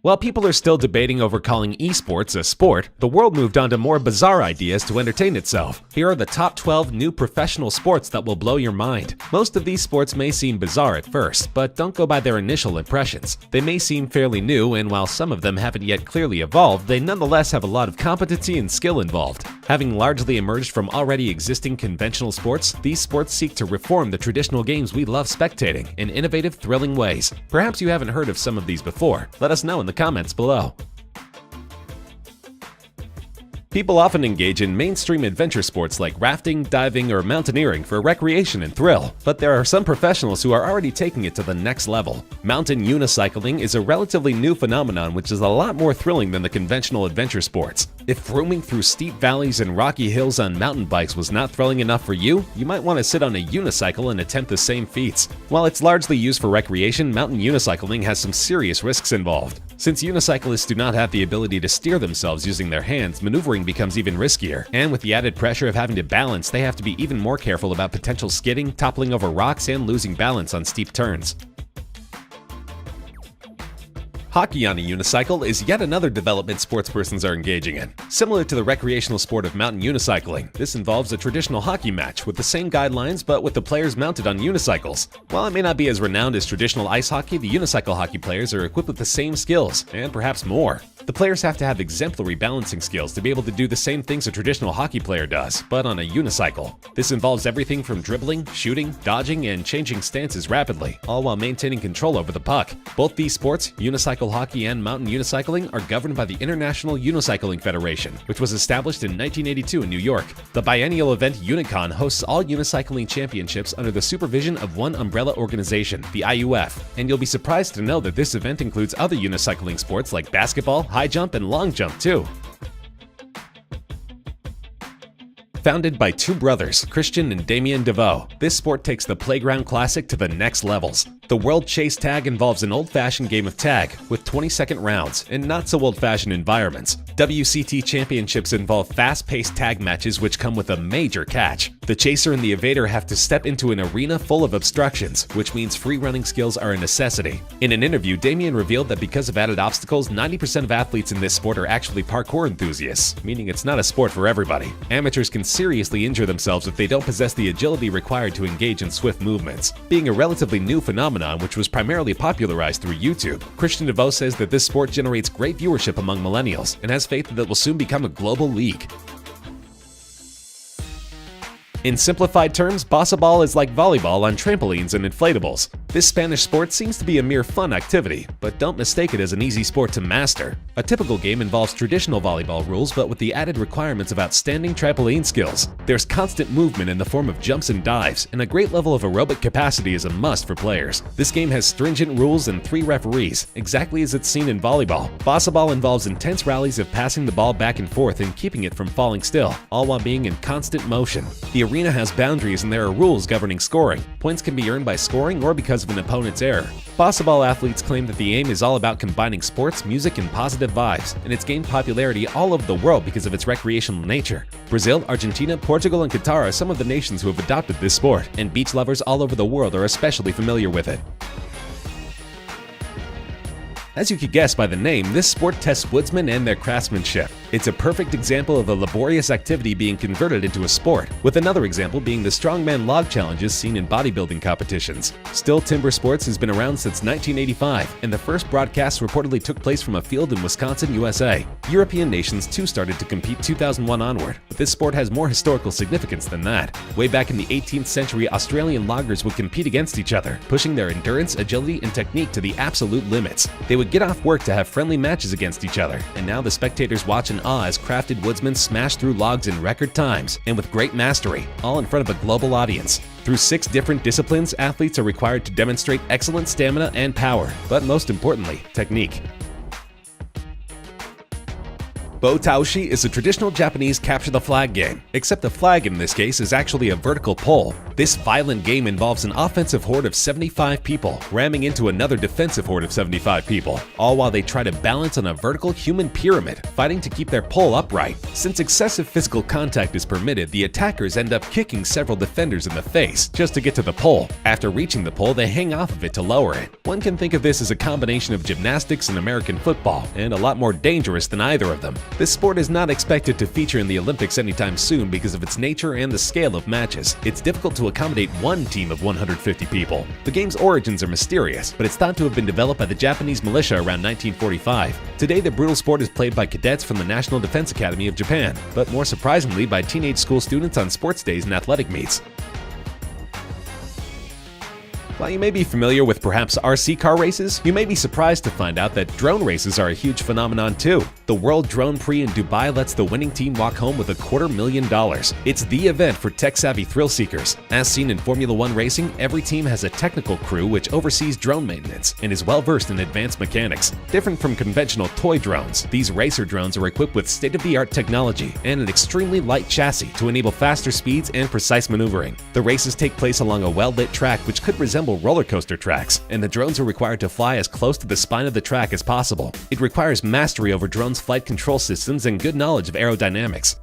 While people are still debating over calling esports a sport, the world moved on to more bizarre ideas to entertain itself. Here are the top 12 new professional sports that will blow your mind. Most of these sports may seem bizarre at first, but don't go by their initial impressions. They may seem fairly new, and while some of them haven't yet clearly evolved, they nonetheless have a lot of competency and skill involved. Having largely emerged from already existing conventional sports, these sports seek to reform the traditional games we love spectating in innovative, thrilling ways. Perhaps you haven't heard of some of these before. Let us know in the comments below. People often engage in mainstream adventure sports like rafting, diving, or mountaineering for recreation and thrill, but there are some professionals who are already taking it to the next level. Mountain unicycling is a relatively new phenomenon which is a lot more thrilling than the conventional adventure sports. If roaming through steep valleys and rocky hills on mountain bikes was not thrilling enough for you, you might want to sit on a unicycle and attempt the same feats. While it's largely used for recreation, mountain unicycling has some serious risks involved. Since unicyclists do not have the ability to steer themselves using their hands, maneuvering becomes even riskier, and with the added pressure of having to balance, they have to be even more careful about potential skidding, toppling over rocks, and losing balance on steep turns. Hockey on a unicycle is yet another development sportspersons are engaging in. Similar to the recreational sport of mountain unicycling, this involves a traditional hockey match with the same guidelines but with the players mounted on unicycles. While it may not be as renowned as traditional ice hockey, the unicycle hockey players are equipped with the same skills, and perhaps more. The players have to have exemplary balancing skills to be able to do the same things a traditional hockey player does, but on a unicycle. This involves everything from dribbling, shooting, dodging, and changing stances rapidly, all while maintaining control over the puck. Both these sports, unicycle hockey and mountain unicycling, are governed by the International Unicycling Federation, which was established in 1982 in New York. The biennial event Unicon hosts all unicycling championships under the supervision of one umbrella organization, the IUF, and you'll be surprised to know that this event includes other unicycling sports like basketball, high jump, and long jump too. Founded by two brothers, Christian and Damien DeVoe, this sport takes the playground classic to the next levels. The World Chase Tag involves an old-fashioned game of tag with 20-second rounds and not-so-old-fashioned environments. WCT championships involve fast-paced tag matches which come with a major catch. The chaser and the evader have to step into an arena full of obstructions, which means free-running skills are a necessity. In an interview, Damien revealed that because of added obstacles, 90% of athletes in this sport are actually parkour enthusiasts, meaning it's not a sport for everybody. Amateurs can seriously injure themselves if they don't possess the agility required to engage in swift movements. Being a relatively new phenomenon which was primarily popularized through YouTube, Christian DeVoe says that this sport generates great viewership among millennials and has faith that it will soon become a global league. In simplified terms, Bossa Ball is like volleyball on trampolines and inflatables. This Spanish sport seems to be a mere fun activity, but don't mistake it as an easy sport to master. A typical game involves traditional volleyball rules, but with the added requirements of outstanding trampoline skills. There's constant movement in the form of jumps and dives, and a great level of aerobic capacity is a must for players. This game has stringent rules and 3 referees, exactly as it's seen in volleyball. Bossa Ball involves intense rallies of passing the ball back and forth and keeping it from falling still, all while being in constant motion. The arena has boundaries and there are rules governing scoring. Points can be earned by scoring or because of an opponent's error. Bossa Ball athletes claim that the aim is all about combining sports, music, and positive vibes, and it's gained popularity all over the world because of its recreational nature. Brazil, Argentina, Portugal, and Qatar are some of the nations who have adopted this sport, and beach lovers all over the world are especially familiar with it. As you could guess by the name, this sport tests woodsmen and their craftsmanship. It's a perfect example of a laborious activity being converted into a sport, with another example being the strongman log challenges seen in bodybuilding competitions. Still, timber sports has been around since 1985, and the first broadcasts reportedly took place from a field in Wisconsin, USA. European nations too started to compete 2001 onward, but this sport has more historical significance than that. Way back in the 18th century, Australian loggers would compete against each other, pushing their endurance, agility, and technique to the absolute limits. They would get off work to have friendly matches against each other, and now the spectators watch in awe as crafted woodsmen smash through logs in record times and with great mastery, all in front of a global audience. Through 6 different disciplines, athletes are required to demonstrate excellent stamina and power, but most importantly, technique. Botaoshi is a traditional Japanese capture-the-flag game, except the flag in this case is actually a vertical pole. This violent game involves an offensive horde of 75 people ramming into another defensive horde of 75 people, all while they try to balance on a vertical human pyramid, fighting to keep their pole upright. Since excessive physical contact is permitted, the attackers end up kicking several defenders in the face just to get to the pole. After reaching the pole, they hang off of it to lower it. One can think of this as a combination of gymnastics and American football, and a lot more dangerous than either of them. This sport is not expected to feature in the Olympics anytime soon because of its nature and the scale of matches. It's difficult to accommodate one team of 150 people. The game's origins are mysterious, but it's thought to have been developed by the Japanese militia around 1945. Today, the brutal sport is played by cadets from the National Defense Academy of Japan, but more surprisingly by teenage school students on sports days and athletic meets. While you may be familiar with perhaps RC car races, you may be surprised to find out that drone races are a huge phenomenon too. The World Drone Prix in Dubai lets the winning team walk home with $250,000. It's the event for tech-savvy thrill seekers. As seen in Formula One racing, every team has a technical crew which oversees drone maintenance and is well-versed in advanced mechanics. Different from conventional toy drones, these racer drones are equipped with state-of-the-art technology and an extremely light chassis to enable faster speeds and precise maneuvering. The races take place along a well-lit track which could resemble roller coaster tracks, and the drones are required to fly as close to the spine of the track as possible. It requires mastery over drones' flight control systems and good knowledge of aerodynamics.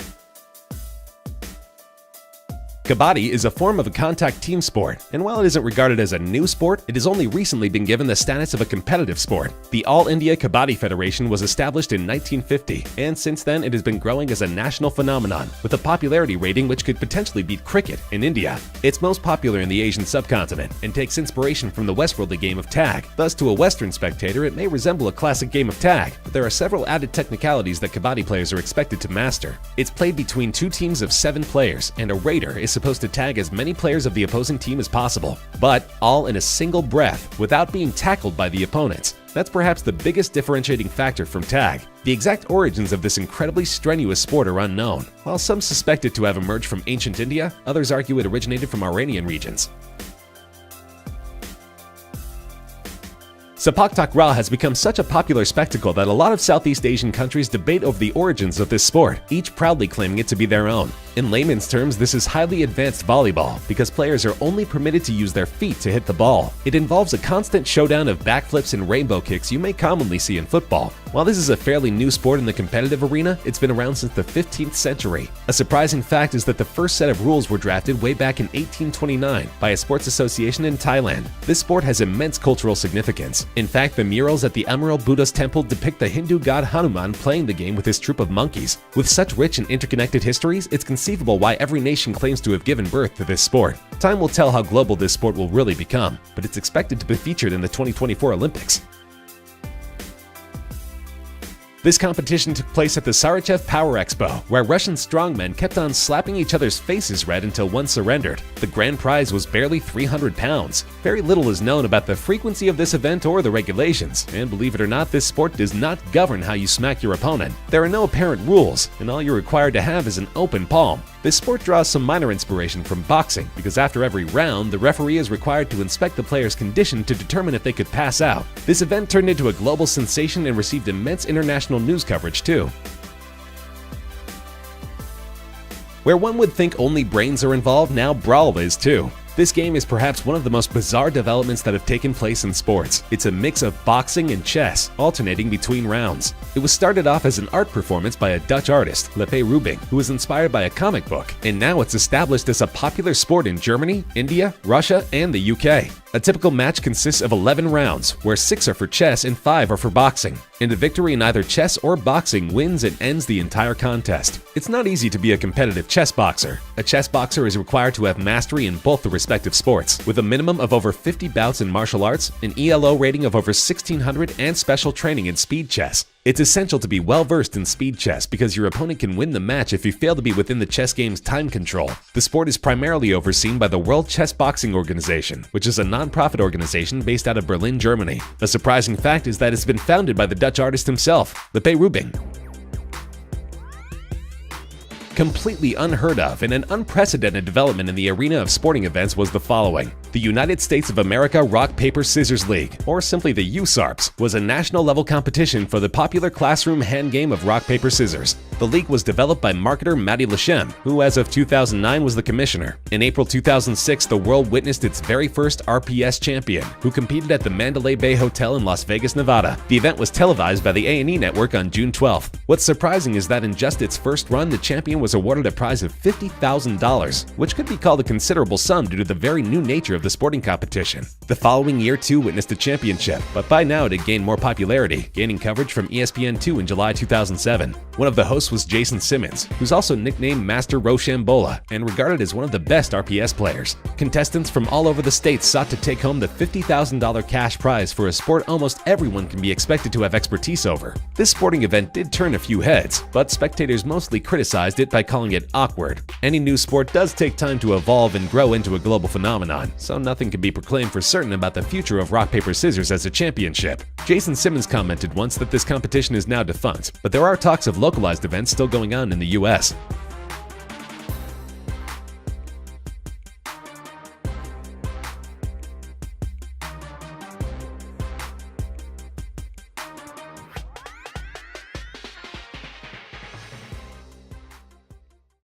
Kabaddi is a form of a contact team sport, and while it isn't regarded as a new sport, it has only recently been given the status of a competitive sport. The All India Kabaddi Federation was established in 1950, and since then it has been growing as a national phenomenon, with a popularity rating which could potentially beat cricket in India. It's most popular in the Asian subcontinent, and takes inspiration from the Westworldly game of tag. Thus, to a Western spectator, it may resemble a classic game of tag, but there are several added technicalities that Kabaddi players are expected to master. It's played between two teams of 7 players, and a raider is supposed to tag as many players of the opposing team as possible, but all in a single breath without being tackled by the opponents. That's perhaps the biggest differentiating factor from tag. The exact origins of this incredibly strenuous sport are unknown. While some suspect it to have emerged from ancient India, others argue it originated from Iranian regions. Sepak Takraw has become such a popular spectacle that a lot of Southeast Asian countries debate over the origins of this sport, each proudly claiming it to be their own. In layman's terms, this is highly advanced volleyball because players are only permitted to use their feet to hit the ball. It involves a constant showdown of backflips and rainbow kicks you may commonly see in football. While this is a fairly new sport in the competitive arena, it's been around since the 15th century. A surprising fact is that the first set of rules were drafted way back in 1829 by a sports association in Thailand. This sport has immense cultural significance. In fact, the murals at the Emerald Buddha's temple depict the Hindu god Hanuman playing the game with his troop of monkeys. With such rich and interconnected histories, it's conceivable why every nation claims to have given birth to this sport. Time will tell how global this sport will really become, but it's expected to be featured in the 2024 Olympics. This competition took place at the Sarychev Power Expo, where Russian strongmen kept on slapping each other's faces red until one surrendered. The grand prize was barely 300 pounds. Very little is known about the frequency of this event or the regulations, and believe it or not, this sport does not govern how you smack your opponent. There are no apparent rules, and all you're required to have is an open palm. This sport draws some minor inspiration from boxing, because after every round, the referee is required to inspect the player's condition to determine if they could pass out. This event turned into a global sensation and received immense international news coverage too. Where one would think only brains are involved, now Brawl is too. This game is perhaps one of the most bizarre developments that have taken place in sports. It's a mix of boxing and chess, alternating between rounds. It was started off as an art performance by a Dutch artist, Lepe Rubing, who was inspired by a comic book, and now it's established as a popular sport in Germany, India, Russia, and the UK. A typical match consists of 11 rounds, where 6 are for chess and 5 are for boxing. And a victory in either chess or boxing wins and ends the entire contest. It's not easy to be a competitive chess boxer. A chess boxer is required to have mastery in both the respective sports, with a minimum of over 50 bouts in martial arts, an ELO rating of over 1600, and special training in speed chess. It's essential to be well-versed in speed chess because your opponent can win the match if you fail to be within the chess game's time control. The sport is primarily overseen by the World Chess Boxing Organization, which is a non-profit organization based out of Berlin, Germany. A surprising fact is that it's been founded by the Dutch artist himself, Lepe Rubing. Completely unheard of and an unprecedented development in the arena of sporting events was the following. The United States of America Rock Paper Scissors League, or simply the USARPS, was a national-level competition for the popular classroom hand game of rock, paper, scissors. The league was developed by marketer Matty Lashem, who as of 2009 was the commissioner. In April 2006, the world witnessed its very first RPS champion, who competed at the Mandalay Bay Hotel in Las Vegas, Nevada. The event was televised by the A&E network on June 12th. What's surprising is that in just its first run, the champion was awarded a prize of $50,000, which could be called a considerable sum due to the very new nature of the sporting competition. The following year too witnessed a championship, but by now it had gained more popularity, gaining coverage from ESPN2 in July 2007. One of the hosts was Jason Simmons, who's also nicknamed Master Rochambola and regarded as one of the best RPS players. Contestants from all over the states sought to take home the $50,000 cash prize for a sport almost everyone can be expected to have expertise over. This sporting event did turn a few heads, but spectators mostly criticized it by calling it awkward. Any new sport does take time to evolve and grow into a global phenomenon, so nothing can be proclaimed for certain about the future of rock, paper, scissors as a championship. Jason Simmons commented once that this competition is now defunct, but there are talks of localized events still going on in the US.